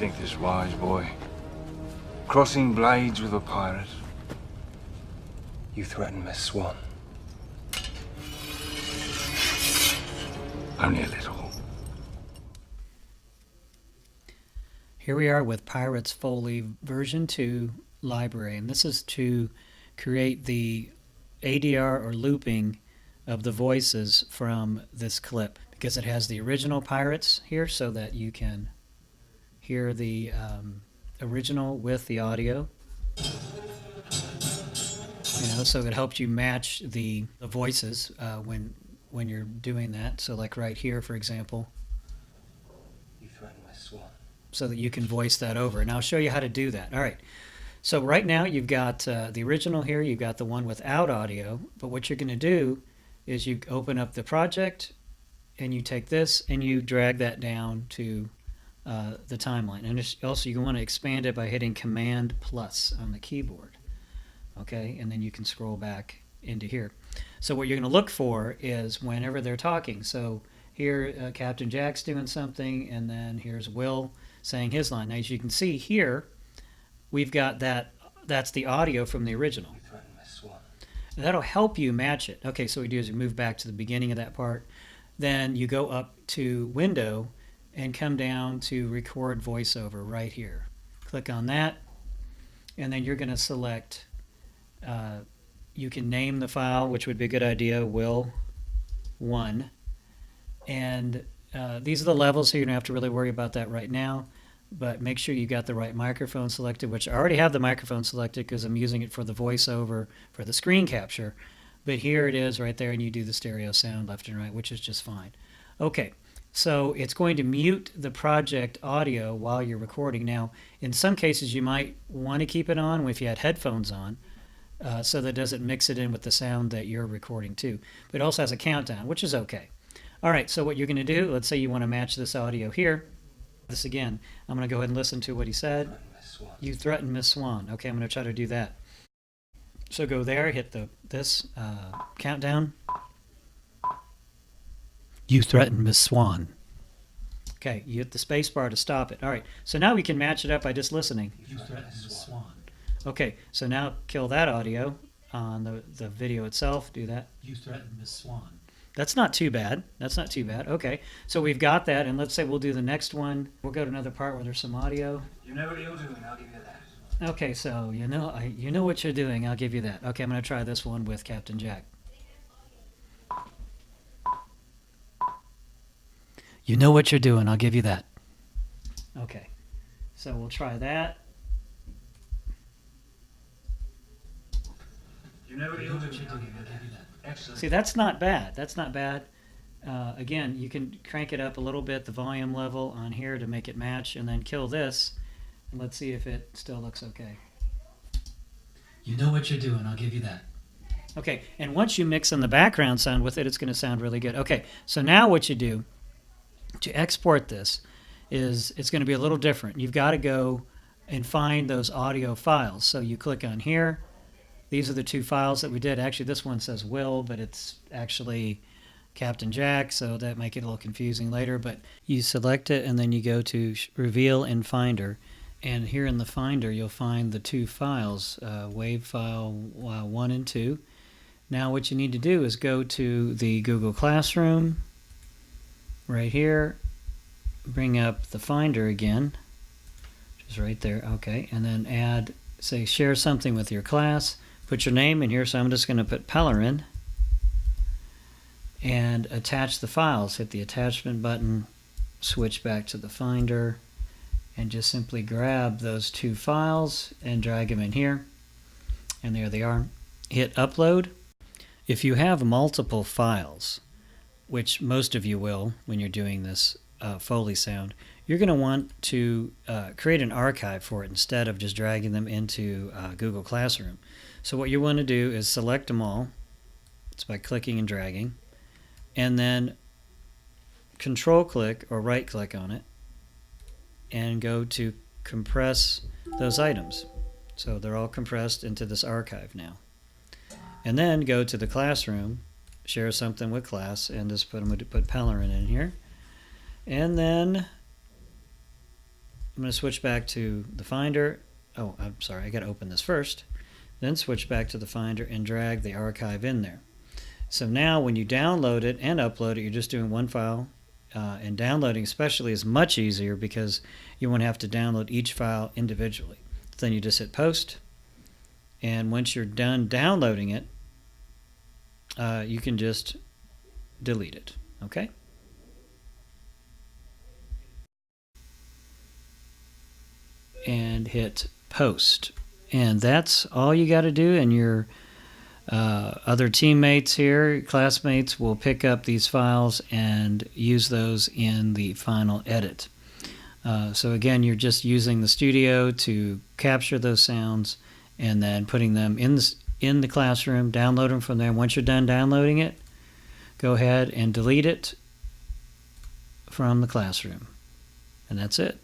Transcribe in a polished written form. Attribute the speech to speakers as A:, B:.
A: think this wise, boy? Crossing blades with a pirate? You threaten Miss Swan. Only a little.
B: Here we are with Pirates Foley version 2 library, and this is to create the ADR or looping of the voices from this clip, because it has the original Pirates here so that you can hear the original with the audio. So it helps you match the voices when you're doing that. So like right here, for example,
A: You threaten my swan.
B: so that you can voice that over. And I'll show you how to do that. All right. So right now you've got the original here. You've got the one without audio. But what you're going to do is you open up the project and you take this and you drag that down to the timeline. And also you want to expand it by hitting Command plus on the keyboard. Okay, and then you can scroll back into here. So what you're going to look for is whenever they're talking. So here Captain Jack's doing something, and then here's Will saying his line. Now as you can see here, we've got that's the audio from the original.
A: You threaten my swan.
B: And that'll help you match it. Okay, so what we do is we move back to the beginning of that part. Then you go up to Window and come down to Record Voiceover right here. Click on that, and then you're going to select, you can name the file, which would be a good idea, Will 1. And these are the levels, so you don't have to really worry about that right now. But make sure you got the right microphone selected, which I already have the microphone selected because I'm using it for the voiceover for the screen capture. But here it is right there, and you do the stereo sound left and right, which is just fine. Okay, so it's going to mute the project audio while you're recording. Now, in some cases, you might want to keep it on if you had headphones on, so that it doesn't mix it in with the sound that you're recording too. But it also has a countdown, which is okay. All right, so what you're going to do, let's say you want to match this audio here. This again, I'm going to go ahead and listen to what he said. You threatened Miss Swan. Okay, I'm going to try to do that. So go there, hit this countdown. You threatened Miss Swan. Okay, you hit the space bar to stop it. All right, so now we can match it up by just listening. You threatened Miss Swan. Okay, so now kill that audio on the video itself. Do that. You threatened Miss Swan. That's not too bad. That's not too bad. Okay, so we've got that, and let's say we'll do the next one. We'll go to another part where there's some audio.
A: You know what you're doing, I'll give you that.
B: Okay, so you know what you're doing. I'll give you that. Okay, I'm going to try this one with Captain Jack. You know what you're doing. I'll give you that. Okay, so we'll try that.
A: You know what you're doing, I'll give you that. Excellent.
B: See, that's not bad. That's not bad. Again, you can crank it up a little bit, the volume level on here to make it match, and then kill this. And let's see if it still looks okay. You know what you're doing. I'll give you that. Okay, and once you mix in the background sound with it, it's going to sound really good. Okay, so now what you do to export this is it's going to be a little different. You've got to go and find those audio files. So you click on here. These are the two files that we did. Actually, this one says Will, but it's actually Captain Jack, so that might get a little confusing later. But you select it, and then you go to Reveal in Finder. And here in the Finder, you'll find the two files, WAV file 1 and 2. Now what you need to do is go to the Google Classroom, right here, bring up the Finder again, which is right there, okay, and then add, say, share something with your class. Put your name in here, so I'm just going to put Pellerin, and attach the files. Hit the attachment button, switch back to the Finder, and just simply grab those two files and drag them in here. And there they are. Hit Upload. If you have multiple files, which most of you will when you're doing this Foley sound, you're going to want to create an archive for it instead of just dragging them into Google Classroom. So what you want to do is select them all. It's by clicking and dragging. And then control click or right click on it and go to compress those items. So they're all compressed into this archive now. And then go to the classroom, share something with class, and just put Pellerin in here. And then I'm going to switch back to the Finder. Oh, I'm sorry, I got to open this first. Then switch back to the Finder and drag the archive in there. So now when you download it and upload it, you're just doing one file. And downloading especially is much easier because you won't have to download each file individually. Then you just hit post. And once you're done downloading it, you can just delete it. Okay? And hit post. And that's all you got to do, and your other teammates here, classmates, will pick up these files and use those in the final edit. So again, you're just using the studio to capture those sounds and then putting them in the classroom, download them from there. Once you're done downloading it, go ahead and delete it from the classroom. And that's it.